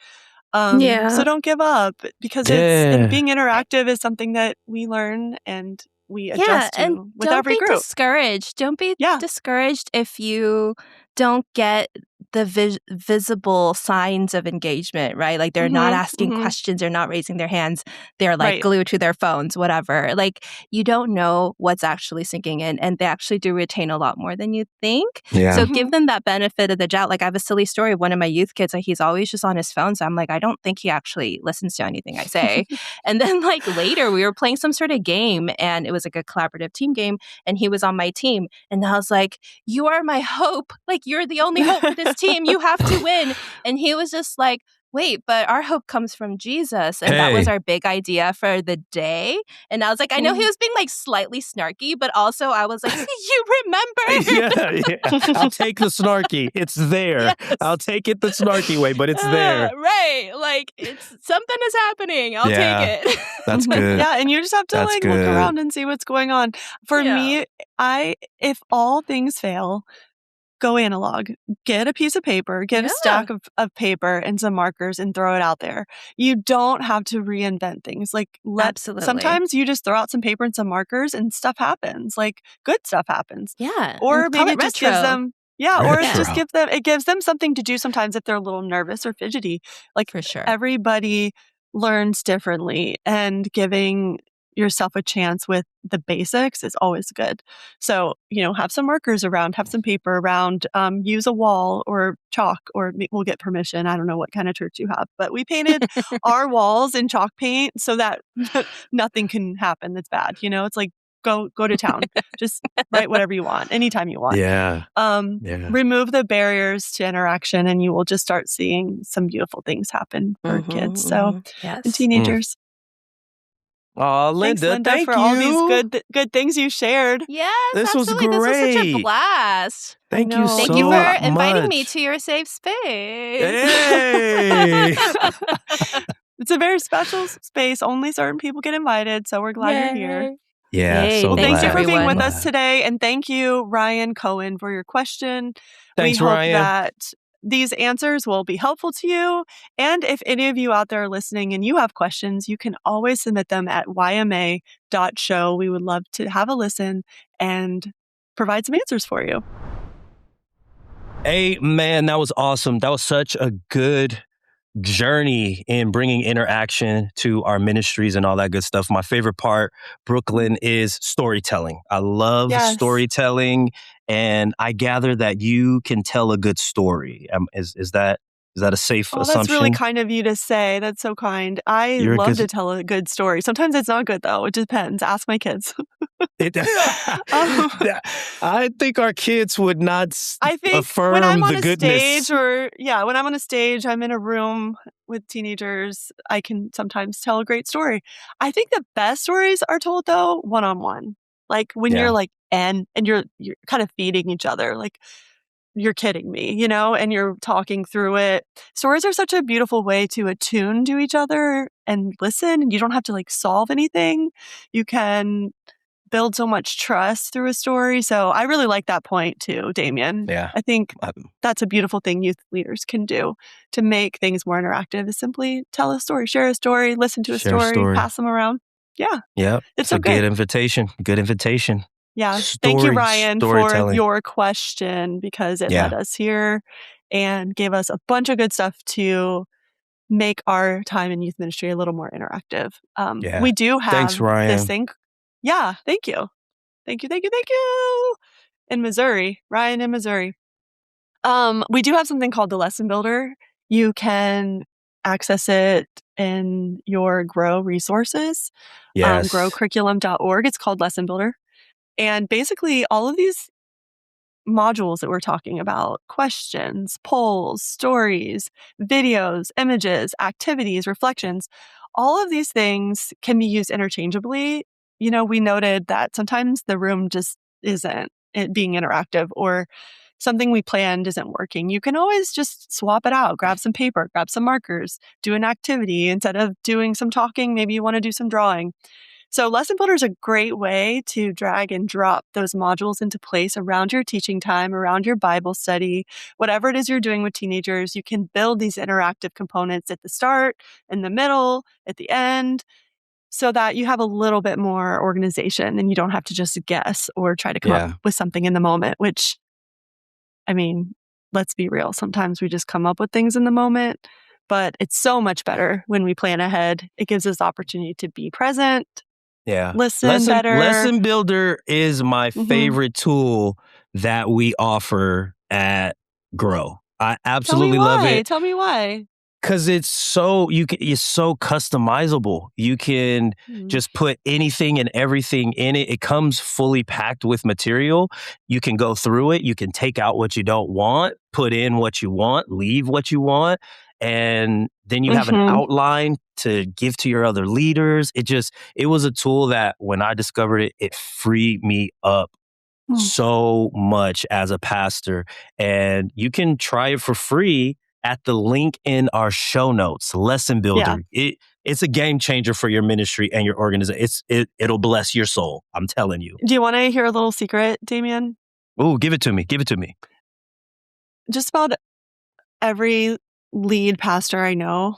So don't give up, because and being interactive is something that we learn and we adjust and to with every group. Discouraged. Don't be discouraged if you don't get the visible signs of engagement, right? Like they're not asking questions, they're not raising their hands, they're like glued to their phones, whatever. Like you don't know what's actually sinking in, and they actually do retain a lot more than you think. Yeah. So give them that benefit of the doubt. Like I have a silly story of one of my youth kids, like he's always just on his phone. So I'm like, I don't think he actually listens to anything I say. And then like later we were playing some sort of game, and it was like a collaborative team game, and he was on my team. And I was like, you are my hope. Like you're the only hope for this team. You have to win. And he was just like, wait, but our hope comes from Jesus. And that was our big idea for the day. And I was like, I know he was being like slightly snarky, but also I was like, you remember? Yeah. I'll take the snarky. It's there. Yes. I'll take it the snarky way, but it's there. Right. Like it's something is happening. I'll take it. That's good. Yeah. And you just have to look around and see what's going on. For me, if all things fail, go analog. Get a piece of paper, get a stack of paper and some markers and throw it out there. You don't have to reinvent things. Like Absolutely. Sometimes you just throw out some paper and some markers and stuff happens. Like good stuff happens. Yeah. Or maybe it just gives them or it just gives them something to do sometimes if they're a little nervous or fidgety. Like for sure. Everybody learns differently, and giving yourself a chance with the basics is always good. So, have some markers around, have some paper around, use a wall or chalk, or we'll get permission. I don't know what kind of church you have, but we painted our walls in chalk paint so that nothing can happen that's bad. It's like, go to town. Just write whatever you want, anytime you want. Yeah. Remove the barriers to interaction, and you will just start seeing some beautiful things happen for kids. So, and teenagers. Oh, Linda, thanks, Linda, for all these good things you shared. Yes, this absolutely. was great. This was such a blast. Thank you so much. Thank you for inviting me to your safe space. Hey! It's a very special space. Only certain people get invited, so we're glad you're here. Yeah, so thank you for being with glad. us today, and thank you, Ryan Cohen, for your question. Thanks, we hope Ryan. that these answers will be helpful to you. And if any of you out there are listening and you have questions, you can always submit them at yma.show. We would love to have a listen and provide some answers for you. Hey, man, that was awesome. That was such a good journey in bringing interaction to our ministries and all that good stuff. My favorite part, Brooklyn, is storytelling. I love storytelling, and I gather that you can tell a good story. Is that a safe assumption? That's really kind of you to say. That's so kind. I love to tell a good story. Sometimes it's not good, though. It depends. Ask my kids. I think our kids would not affirm when I'm on the a goodness. stage, when I'm on a stage, I'm in a room with teenagers, I can sometimes tell a great story. I think the best stories are told, though, one-on-one. Like when you're like, and you're kind of feeding each other, like, you're kidding me, you know, and you're talking through it. Stories are such a beautiful way to attune to each other and listen. And you don't have to like solve anything. You can build so much trust through a story. So I really like that point too, Damean. Yeah. I think that's a beautiful thing youth leaders can do to make things more interactive is simply tell a story, share a story, listen to a story, pass them around. Yeah. Yeah. It's so a good invitation. Good invitation. Yeah. Thank you, Ryan, for your question because it led us here and gave us a bunch of good stuff to make our time in youth ministry a little more interactive. We do have this thing. Yeah. Thank you. Thank you. In Missouri, Ryan in Missouri. We do have something called the Lesson Builder. You can access it in your Grow resources. Growcurriculum.org. It's called Lesson Builder. And basically, all of these modules that we're talking about, questions, polls, stories, videos, images, activities, reflections, all of these things can be used interchangeably. You know, we noted that sometimes the room just isn't being interactive or something we planned isn't working. You can always just swap it out, grab some paper, grab some markers, do an activity. Instead of doing some talking, maybe you want to do some drawing. So Lesson Builder is a great way to drag and drop those modules into place around your teaching time, around your Bible study, whatever it is you're doing with teenagers. You can build these interactive components at the start, in the middle, at the end, so that you have a little bit more organization and you don't have to just guess or try to come up with something in the moment, which, I mean, let's be real. Sometimes we just come up with things in the moment, but it's so much better when we plan ahead. It gives us the opportunity to be present. Yeah. Listen better. Lesson Builder is my favorite tool that we offer at Grow. I absolutely love it. Tell me why. Because it's so customizable. You can just put anything and everything in it. It comes fully packed with material. You can go through it. You can take out what you don't want, put in what you want, leave what you want. And then you have an outline to give to your other leaders. It was a tool that when I discovered it, it freed me up so much as a pastor. And you can try it for free at the link in our show notes, Lesson Builder. Yeah. It's a game changer for your ministry and your organization. It'll bless your soul. I'm telling you. Do you want to hear a little secret, Damean? Oh, give it to me. Just about every lead pastor I know,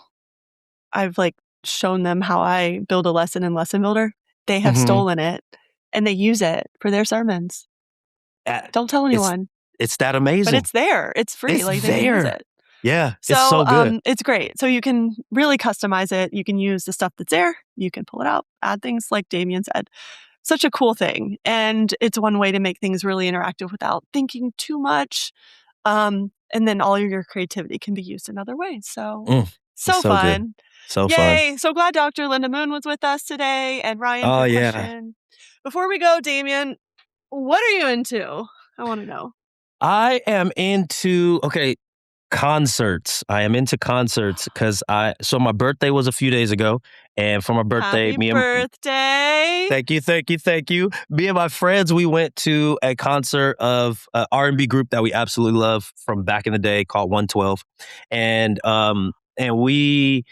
I've like shown them how I build a lesson in Lesson Builder. They have stolen it and they use it for their sermons. Don't tell anyone. It's that amazing. But it's there. It's free. It's like there. They use it. Yeah, it's so good. It's great. So you can really customize it. You can use the stuff that's there. You can pull it out, add things like Damean said. Such a cool thing. And it's one way to make things really interactive without thinking too much. And then all of your creativity can be used in other ways. So fun. Good. So Yay. fun. So glad Dr. Linda Moon was with us today and Ryan for the question. Before we go, Damean, what are you into? I want to know. I am into, concerts. I am into concerts because so my birthday was a few days ago. And for my birthday, Happy birthday. Thank you. Me and my friends, we went to a concert of an R&B group that we absolutely love from back in the day called 112. And we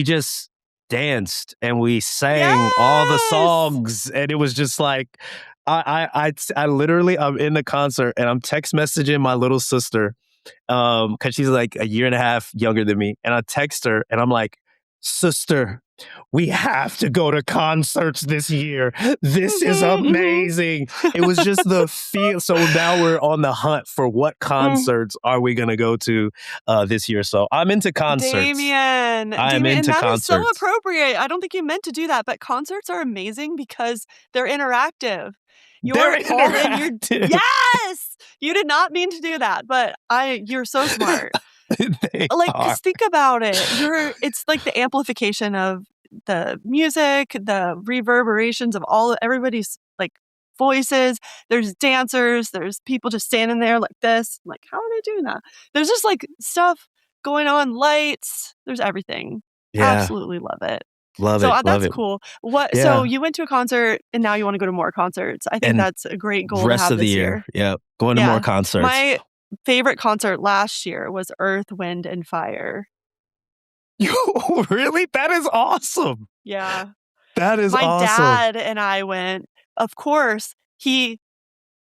just danced and we sang all the songs. And it was just like, I literally, I'm in the concert and I'm text messaging my little sister because she's like a year and a half younger than me. And I text her and I'm like, sister, we have to go to concerts this year. This is amazing. It was just the feel. So now we're on the hunt for what concerts are we going to go to this year. So I'm into concerts. Damean. I'm into that concerts. Is so appropriate. I don't think you meant to do that, but concerts are amazing because they're interactive. They're interactive. Yes! You did not mean to do that, but you're so smart. Because think about it. It's like the amplification of the music, the reverberations of everybody's like voices. There's dancers, there's people just standing there like this. Like, how are they doing that? There's just like stuff going on, lights, there's everything. Yeah. Absolutely love it. Love So it. Love that's it. cool. So Yeah. you went to a concert and now you want to go to more concerts. I think And that's a great goal to Rest have of the this year. Yeah. Going to more concerts. My favorite concert last year was Earth, Wind, and Fire. Really? That is awesome. Yeah. That is awesome. My dad and I went. Of course, he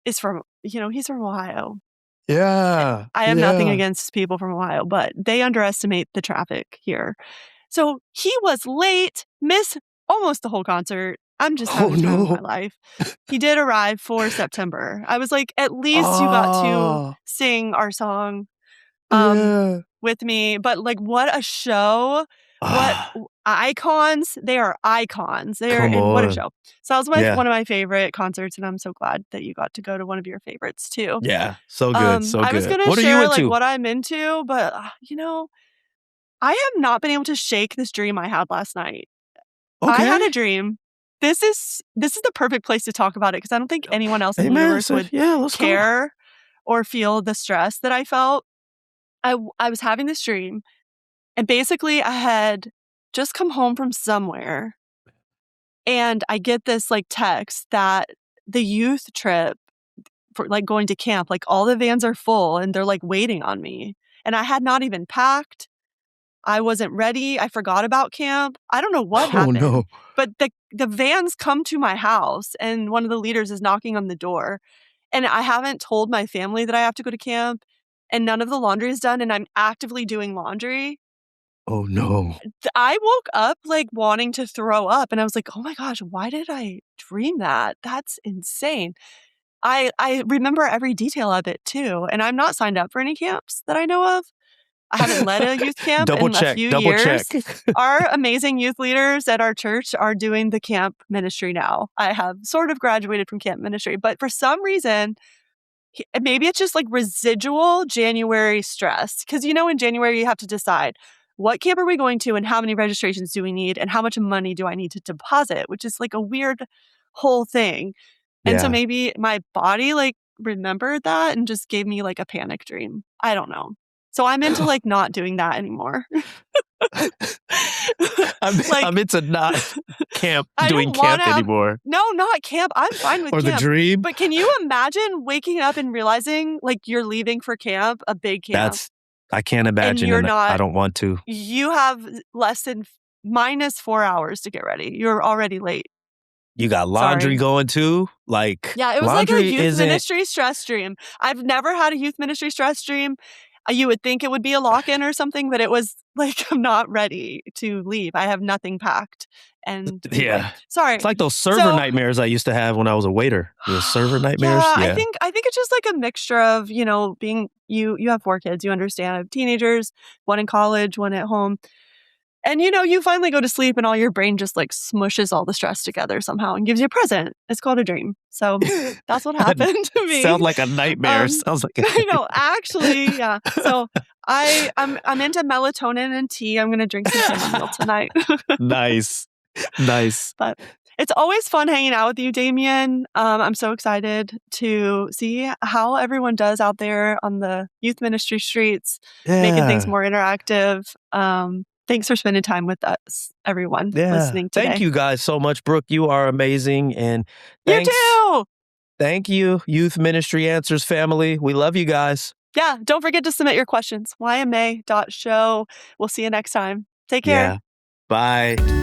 is from, he's from Ohio. Yeah. I have nothing against people from Ohio, but they underestimate the traffic here. So he was late, missed almost the whole concert. I'm just having the time of my life. He did arrive for September. I was like, at least you got to sing our song with me. But like, what a show. What icons. They are icons. What a show. So that was one of my favorite concerts, and I'm so glad that you got to go to one of your favorites too. Yeah, so good, so good. I was going to share like what I'm into, but I have not been able to shake this dream I had last night. Okay. I had a dream. This is the perfect place to talk about it because I don't think anyone else in the universe would care or feel the stress that I felt. I was having this dream, and basically I had just come home from somewhere, and I get this like text that the youth trip for like going to camp, like all the vans are full and they're like waiting on me, and I had not even packed. I wasn't ready. I forgot about camp. I don't know what happened. No. But the vans come to my house and one of the leaders is knocking on the door. And I haven't told my family that I have to go to camp and none of the laundry is done and I'm actively doing laundry. Oh no. I woke up like wanting to throw up and I was like, oh my gosh, why did I dream that? That's insane. I remember every detail of it too. And I'm not signed up for any camps that I know of. I haven't led a youth camp in a few years. Our amazing youth leaders at our church are doing the camp ministry now. I have sort of graduated from camp ministry, but for some reason, maybe it's just like residual January stress. Because in January, you have to decide what camp are we going to and how many registrations do we need and how much money do I need to deposit, which is like a weird whole thing. And so maybe my body like remembered that and just gave me like a panic dream. I don't know. So I'm into like not doing that anymore. I'm into not doing camp anymore. No, not camp. I'm fine with camp. Or the dream. But can you imagine waking up and realizing like you're leaving for camp, a big camp? I can't imagine. And I don't want to. You have less than -4 hours to get ready. You're already late. You got laundry going too? Yeah, it was like a youth ministry stress dream. I've never had a youth ministry stress dream. You would think it would be a lock-in or something, but it was like, I'm not ready to leave. I have nothing packed. And anyway, sorry. It's like those server nightmares I used to have when I was a waiter. The server nightmares. Yeah, I think it's just like a mixture of, being you have 4 kids, you understand. I have teenagers, one in college, one at home. And you finally go to sleep and all your brain just like smushes all the stress together somehow and gives you a present. It's called a dream. So that's what happened to me. Sounds like a nightmare. Sounds like I know, actually, yeah. So I'm into melatonin and tea. I'm gonna drink some chamomile tonight. Nice. But it's always fun hanging out with you, Damean. I'm so excited to see how everyone does out there on the youth ministry streets, making things more interactive. Thanks for spending time with us, everyone listening today. Thank you guys so much, Brooke. You are amazing. And you too. Thank you, Youth Ministry Answers family. We love you guys. Yeah, don't forget to submit your questions. yma.show. We'll see you next time. Take care. Yeah. Bye.